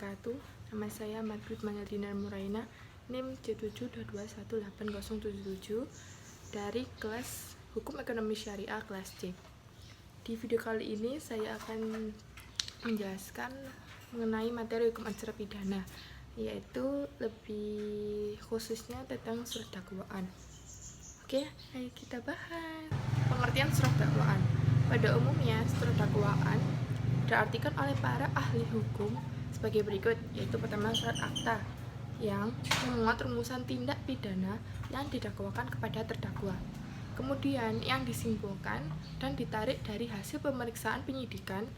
wabarakatuh. Nama saya Margaret Manadinar Muraina, NIM C722180077 dari kelas Hukum Ekonomi Syariah kelas C. Di video kali ini saya akan menjelaskan mengenai materi hukum acara pidana, yaitu lebih khususnya tentang surat dakwaan. Oke, ayo kita bahas. Pengertian surat dakwaan. Pada umumnya, surat dakwaan diartikan oleh para ahli hukum sebagai berikut, yaitu pertama surat akta yang memuat rumusan tindak pidana yang didakwakan kepada terdakwa. Kemudian yang disimpulkan dan ditarik dari hasil pemeriksaan penyidikan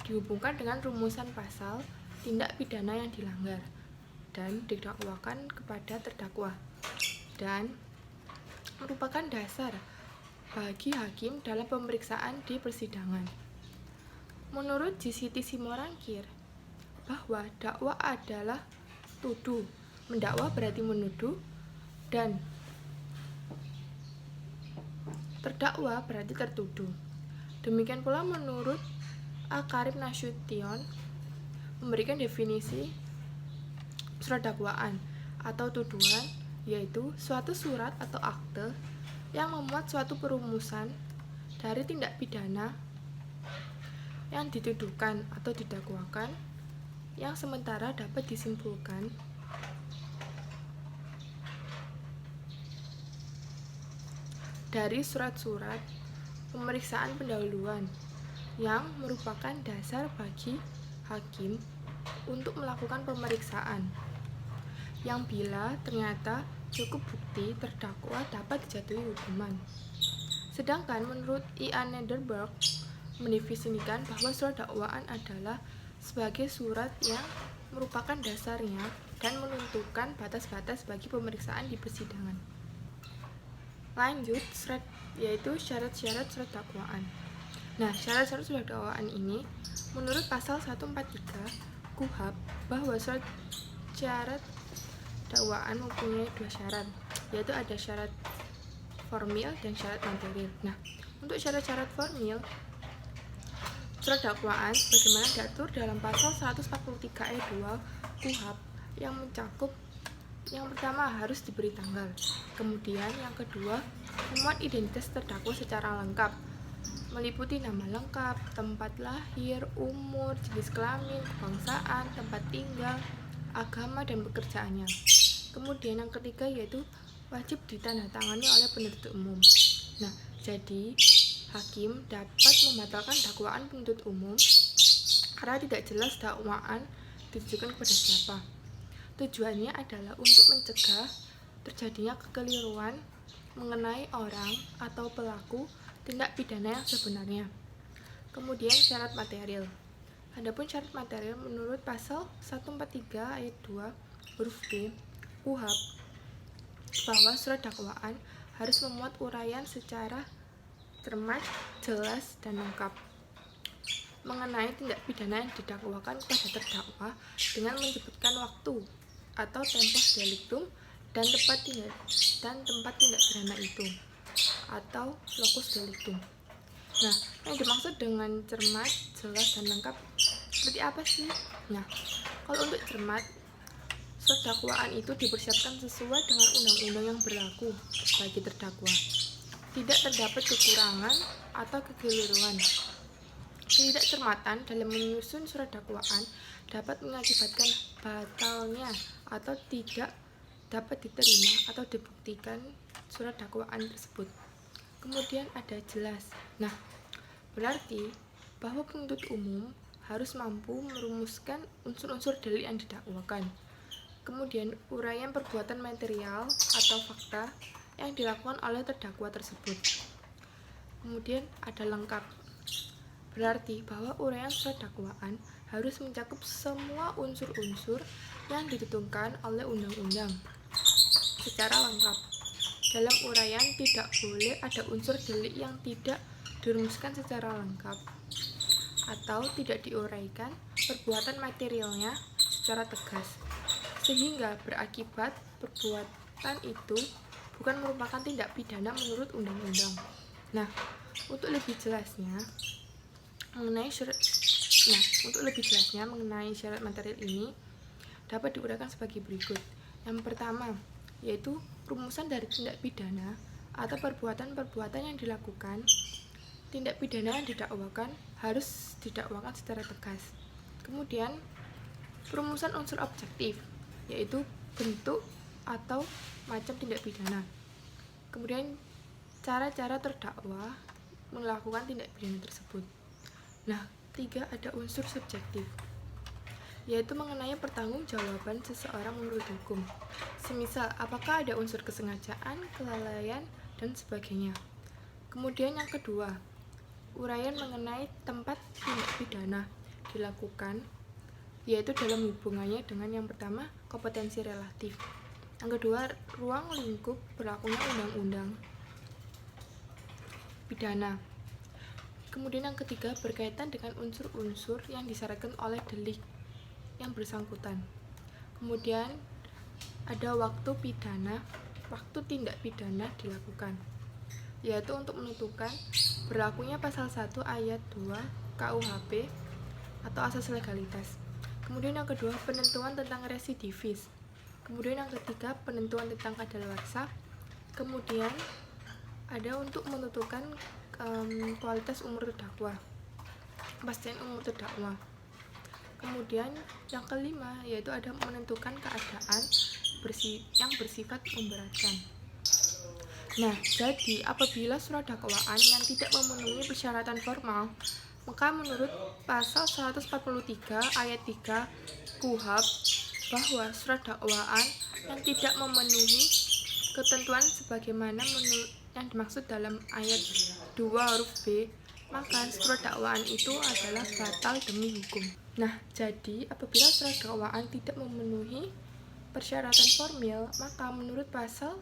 dihubungkan dengan rumusan pasal tindak pidana yang dilanggar dan didakwakan kepada terdakwa, dan merupakan dasar bagi hakim dalam pemeriksaan di persidangan. Menurut GCT Simorangkir, bahwa dakwa adalah tuduh, mendakwa berarti menuduh, dan terdakwa berarti tertuduh. Demikian pula menurut Al-Karim Nasution memberikan definisi surat dakwaan atau tuduhan, yaitu suatu surat atau akte yang memuat suatu perumusan dari tindak pidana yang dituduhkan atau didakwakan, yang sementara dapat disimpulkan dari surat-surat pemeriksaan pendahuluan yang merupakan dasar bagi hakim untuk melakukan pemeriksaan, yang bila ternyata cukup bukti terdakwa dapat dijatuhi hukuman. Sedangkan menurut Ian Nederberg mendefinisikan bahwa surat dakwaan adalah sebagai surat yang merupakan dasarnya dan menentukan batas-batas bagi pemeriksaan di persidangan. Lanjut, yaitu syarat-syarat surat dakwaan. Nah, syarat-syarat surat dakwaan ini menurut pasal 143 KUHP bahwa syarat dakwaan mempunyai dua syarat, yaitu ada syarat formil dan syarat material. Nah, untuk syarat-syarat formil surat dakwaan sebagaimana diatur dalam pasal 143 ayat 2 KUHP yang mencakup yang pertama harus diberi tanggal, kemudian yang kedua memuat identitas terdakwa secara lengkap, meliputi nama lengkap, tempat lahir, umur, jenis kelamin, kebangsaan, tempat tinggal, agama, dan pekerjaannya. Kemudian yang ketiga yaitu wajib ditandatangani oleh penuntut umum. Nah, jadi hakim dapat membatalkan dakwaan penuntut umum karena tidak jelas dakwaan ditujukan kepada siapa. Tujuannya adalah untuk mencegah terjadinya kekeliruan mengenai orang atau pelaku tindak pidana yang sebenarnya. Kemudian syarat material. Adapun syarat material menurut pasal 143 ayat 2 huruf B KUHP bahwa surat dakwaan harus memuat uraian secara cermat, jelas, dan lengkap mengenai tindak pidana yang didakwakan kepada terdakwa dengan menyebutkan waktu atau tempus delictum dan tempat tindak pidana itu atau locus delictum. Nah, yang dimaksud dengan cermat, jelas, dan lengkap seperti apa sih? Nah, kalau untuk cermat, surat dakwaan itu dipersiapkan sesuai dengan undang-undang yang berlaku bagi terdakwa. Tidak terdapat kekurangan atau kekeliruan. Ketidakcermatan dalam menyusun surat dakwaan dapat mengakibatkan batalnya atau tidak dapat diterima atau dibuktikan surat dakwaan tersebut. Kemudian ada jelas. Nah, berarti bahwa penuntut umum harus mampu merumuskan unsur-unsur dalil yang didakwakan. Kemudian uraian perbuatan material atau fakta yang dilakukan oleh terdakwa tersebut. Kemudian ada lengkap. Berarti bahwa uraian surat dakwaan harus mencakup semua unsur-unsur yang ditentukan oleh undang-undang secara lengkap. Dalam uraian tidak boleh ada unsur delik yang tidak dirumuskan secara lengkap atau tidak diuraikan perbuatan materialnya secara tegas, sehingga berakibat perbuatan itu bukan merupakan tindak pidana menurut undang-undang. Nah, untuk lebih jelasnya mengenai syarat material ini, dapat diuraikan sebagai berikut. Yang pertama, yaitu rumusan dari tindak pidana atau perbuatan-perbuatan yang dilakukan. Tindak pidana yang didakwakan harus didakwakan secara tegas. Kemudian, perumusan unsur objektif, yaitu bentuk atau macam tindak pidana. Kemudian, cara-cara terdakwa melakukan tindak pidana tersebut. Nah, 3, ada unsur subjektif, yaitu mengenai pertanggungjawaban seseorang menurut hukum. Semisal, apakah ada unsur kesengajaan, kelalaian, dan sebagainya. Kemudian yang kedua, uraian mengenai tempat tindak pidana dilakukan, yaitu dalam hubungannya dengan yang pertama, kompetensi relatif. Yang kedua, ruang lingkup berlakunya undang-undang pidana. Kemudian yang ketiga, berkaitan dengan unsur-unsur yang disyaratkan oleh delik yang bersangkutan. Kemudian ada waktu pidana, waktu tindak pidana dilakukan, yaitu untuk menentukan berlakunya pasal 1 ayat 2 KUHP atau asas legalitas. Kemudian yang kedua, penentuan tentang residivis. Kemudian yang ketiga, penentuan tentang kadaluarsa. Kemudian ada untuk menentukan kualitas umur terdakwa, kepastian umur terdakwa. Kemudian yang kelima, yaitu ada menentukan keadaan yang bersifat memberatkan. Nah, jadi apabila surat dakwaan yang tidak memenuhi persyaratan formal, maka menurut pasal 143 ayat 3 KUHP bahwa surat dakwaan yang tidak memenuhi ketentuan sebagaimana yang dimaksud dalam ayat 2 huruf B, maka surat dakwaan itu adalah batal demi hukum. Nah, jadi apabila surat dakwaan tidak memenuhi persyaratan formil, maka menurut pasal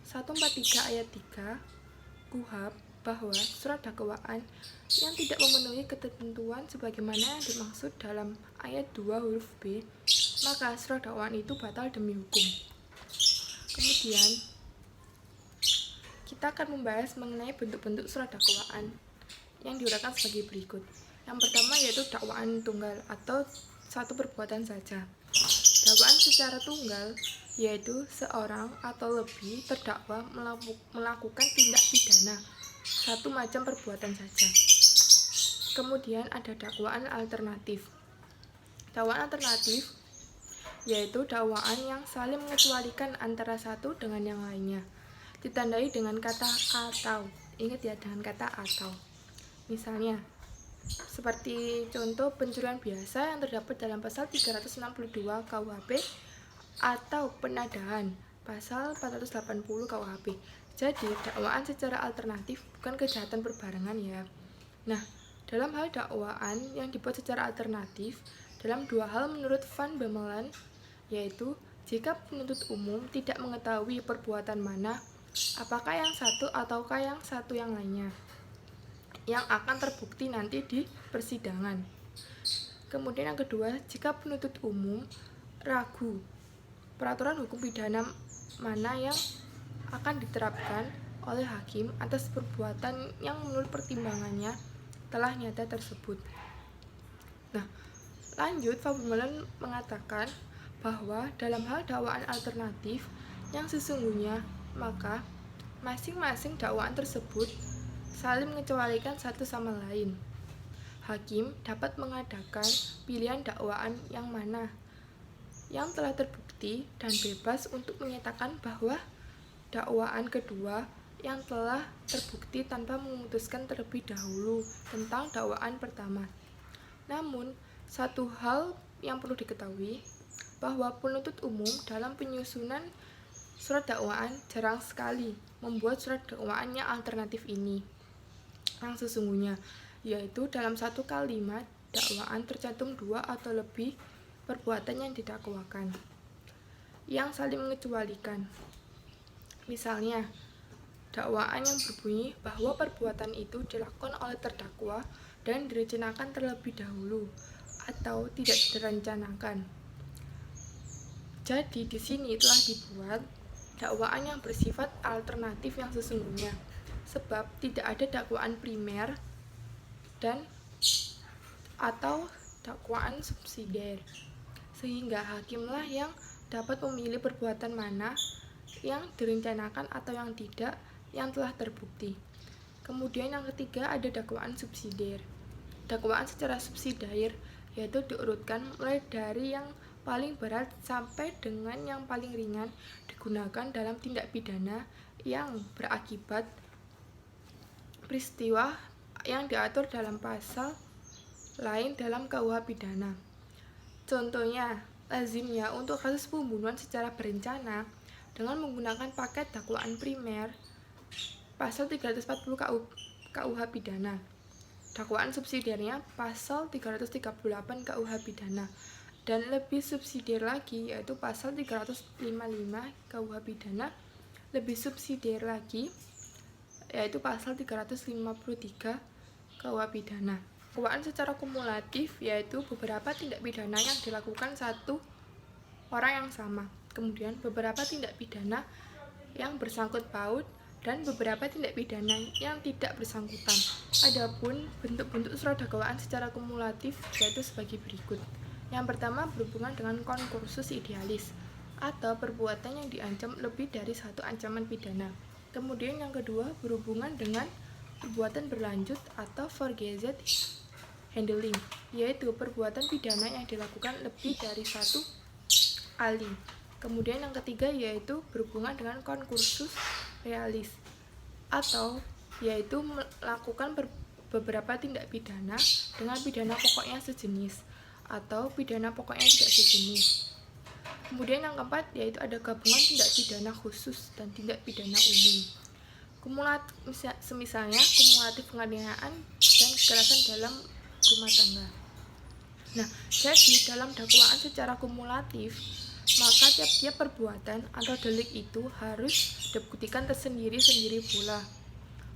143 ayat 3 KUHP bahwa surat dakwaan yang tidak memenuhi ketentuan sebagaimana yang dimaksud dalam ayat 2 huruf B, maka surat dakwaan itu batal demi hukum. Kemudian kita akan membahas mengenai bentuk-bentuk surat dakwaan yang diuraikan sebagai berikut. Yang pertama yaitu dakwaan tunggal atau satu perbuatan saja. Dakwaan secara tunggal yaitu seorang atau lebih terdakwa melakukan tindak pidana satu macam perbuatan saja. Kemudian ada dakwaan alternatif. Dakwaan alternatif yaitu dakwaan yang saling mengecualikan antara satu dengan yang lainnya, ditandai dengan kata atau. Ingat ya, dengan kata atau. Misalnya, seperti contoh pencurian biasa yang terdapat dalam pasal 362 KUHP atau penadahan pasal 480 KUHP. Jadi, dakwaan secara alternatif bukan kejahatan berbarengan ya. Nah, dalam hal dakwaan yang dibuat secara alternatif, dalam dua hal menurut Van Bemmelen, yaitu jika penuntut umum tidak mengetahui perbuatan mana, apakah yang satu ataukah yang satu yang lainnya, yang akan terbukti nanti di persidangan. Kemudian yang kedua, jika penuntut umum ragu peraturan hukum pidana mana yang akan diterapkan oleh hakim atas perbuatan yang menurut pertimbangannya telah nyata tersebut. Nah, lanjut, Van Bemmelen mengatakan bahwa dalam hal dakwaan alternatif yang sesungguhnya, maka masing-masing dakwaan tersebut saling mengecualikan satu sama lain. Hakim dapat mengadakan pilihan dakwaan yang mana yang telah terbukti dan bebas untuk menyatakan bahwa dakwaan kedua yang telah terbukti tanpa memutuskan terlebih dahulu tentang dakwaan pertama. Namun, satu hal yang perlu diketahui bahwa penuntut umum dalam penyusunan surat dakwaan jarang sekali membuat surat dakwaan yang alternatif ini yang sesungguhnya, yaitu dalam satu kalimat dakwaan tercantum dua atau lebih perbuatan yang didakwakan yang saling mengecualikan. Misalnya, dakwaan yang berbunyi bahwa perbuatan itu dilakukan oleh terdakwa dan direncanakan terlebih dahulu atau tidak direncanakan. Jadi di sini telah dibuat dakwaan yang bersifat alternatif yang sesungguhnya, sebab tidak ada dakwaan primer dan atau dakwaan subsidiar. sehingga hakimlah yang dapat memilih perbuatan mana yang direncanakan atau yang tidak yang telah terbukti. Kemudian yang ketiga ada dakwaan subsidiar. Dakwaan secara subsidiar yaitu diurutkan mulai dari yang paling berat sampai dengan yang paling ringan digunakan dalam tindak pidana yang berakibat peristiwa yang diatur dalam pasal lain dalam KUH pidana. Contohnya, lazimnya untuk kasus pembunuhan secara berencana dengan menggunakan paket dakwaan primer pasal 340 KUH pidana. Dakwaan subsidiarnya pasal 338 KUH pidana. Dan lebih subsidiar lagi yaitu pasal 355 KUH pidana, lebih subsidiar lagi yaitu pasal 353 KUH pidana. Dakwaan secara kumulatif yaitu beberapa tindak pidana yang dilakukan satu orang yang sama, kemudian beberapa tindak pidana yang bersangkut paut dan beberapa tindak pidana yang tidak bersangkutan. Adapun bentuk-bentuk surat dakwaan secara kumulatif yaitu sebagai berikut. Yang pertama berhubungan dengan konkursus idealis atau perbuatan yang diancam lebih dari satu ancaman pidana. Kemudian yang kedua berhubungan dengan perbuatan berlanjut atau forgeset handling, yaitu perbuatan pidana yang dilakukan lebih dari satu kali. Kemudian yang ketiga yaitu berhubungan dengan konkursus realis atau yaitu melakukan beberapa tindak pidana dengan pidana pokoknya sejenis atau pidana pokoknya tidak sejenis. Kemudian yang keempat yaitu ada gabungan tindak pidana khusus dan tindak pidana umum. Misalnya kumulatif penganiayaan dan kekerasan dalam rumah tangga. Nah, jadi dalam dakwaan secara kumulatif, maka tiap-tiap perbuatan atau delik itu harus dibuktikan tersendiri-sendiri pula.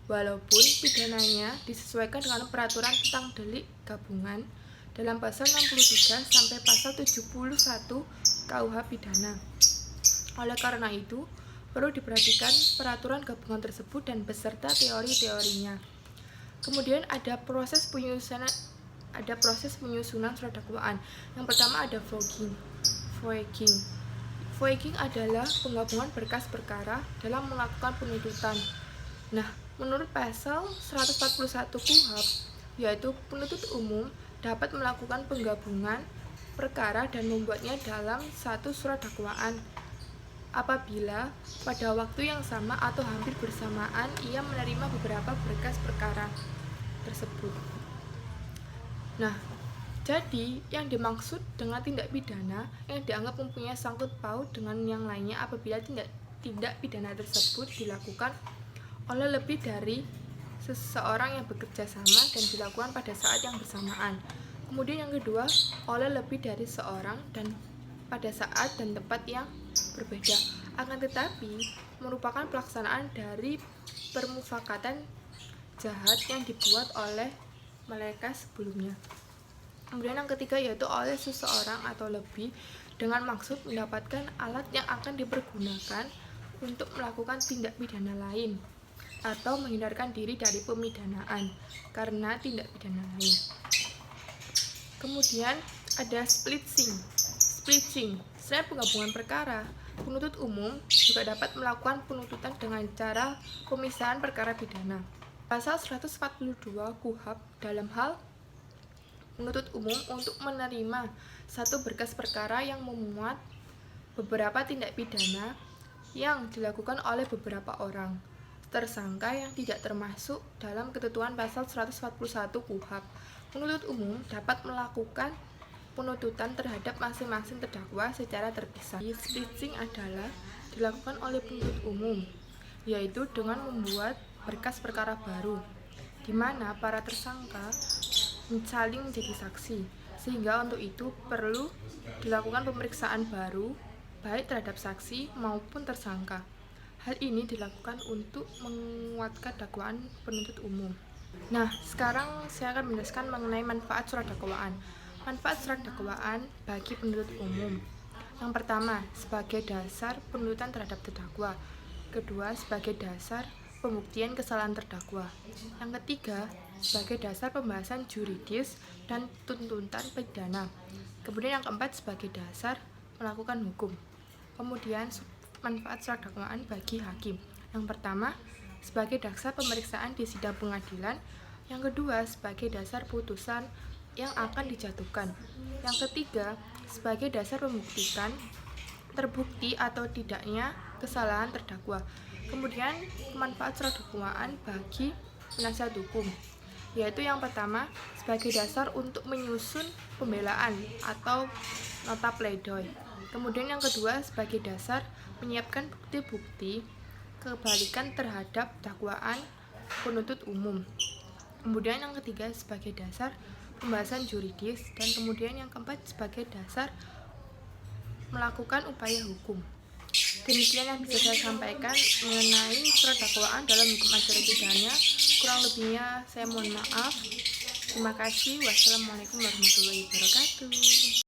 Walaupun pidananya disesuaikan dengan peraturan tentang delik gabungan dalam pasal 63 sampai pasal 71 KUH pidana. Oleh karena itu, perlu diperhatikan peraturan gabungan tersebut dan beserta teori-teorinya. Kemudian ada proses penyusunan surat dakwaan. Yang pertama ada voguing. Voguing adalah penggabungan berkas perkara dalam melakukan penuntutan. Nah, menurut pasal 141 KUHP, yaitu penuntut umum dapat melakukan penggabungan perkara dan membuatnya dalam satu surat dakwaan apabila pada waktu yang sama atau hampir bersamaan ia menerima beberapa berkas perkara tersebut. Nah, jadi yang dimaksud dengan tindak pidana yang dianggap mempunyai sangkut paut dengan yang lainnya apabila tindak pidana tersebut dilakukan oleh lebih dari seseorang yang bekerja sama dan dilakukan pada saat yang bersamaan. Kemudian yang kedua, oleh lebih dari seorang dan pada saat dan tempat yang berbeda. Akan tetapi, merupakan pelaksanaan dari permufakatan jahat yang dibuat oleh mereka sebelumnya. Kemudian yang ketiga yaitu oleh seseorang atau lebih dengan maksud mendapatkan alat yang akan dipergunakan untuk melakukan tindak pidana lain atau menghindarkan diri dari pemidanaan karena tindak pidana lain. Kemudian ada splitting. Selain penggabungan perkara, penuntut umum juga dapat melakukan penuntutan dengan cara pemisahan perkara pidana. Pasal 142 KUHP dalam hal penuntut umum untuk menerima satu berkas perkara yang memuat beberapa tindak pidana yang dilakukan oleh beberapa orang tersangka yang tidak termasuk dalam ketentuan pasal 141 KUHP. Penuntut umum dapat melakukan penuntutan terhadap masing-masing terdakwa secara terpisah. Splitting adalah dilakukan oleh penuntut umum, yaitu dengan membuat berkas perkara baru, di mana para tersangka saling menjadi saksi, sehingga untuk itu perlu dilakukan pemeriksaan baru, baik terhadap saksi maupun tersangka. Hal ini dilakukan untuk menguatkan dakwaan penuntut umum. Nah, sekarang saya akan menjelaskan mengenai manfaat surat dakwaan. Manfaat surat dakwaan bagi penuntut umum. Yang pertama, sebagai dasar penuntutan terhadap terdakwa. Kedua, sebagai dasar pembuktian kesalahan terdakwa. Yang ketiga, sebagai dasar pembahasan yuridis dan tuntutan pidana. Kemudian yang keempat sebagai dasar melakukan hukum. Kemudian manfaat surat dakwaan bagi hakim. Yang pertama, sebagai dasar pemeriksaan di sidang pengadilan. Yang kedua, sebagai dasar putusan yang akan dijatuhkan. Yang ketiga, sebagai dasar membuktikan terbukti atau tidaknya kesalahan terdakwa. Kemudian manfaat surat dakwaan bagi penasihat hukum, yaitu yang pertama sebagai dasar untuk menyusun pembelaan atau nota pledoi. Kemudian yang kedua sebagai dasar menyiapkan bukti-bukti kebalikan terhadap dakwaan penuntut umum. Kemudian yang ketiga sebagai dasar pembahasan yuridis, dan kemudian yang keempat sebagai dasar melakukan upaya hukum. Demikian yang bisa saya sampaikan mengenai surat dakwaan dalam hukum acara pidana. Kurang lebihnya saya mohon maaf. Terima kasih. Wassalamualaikum warahmatullahi wabarakatuh.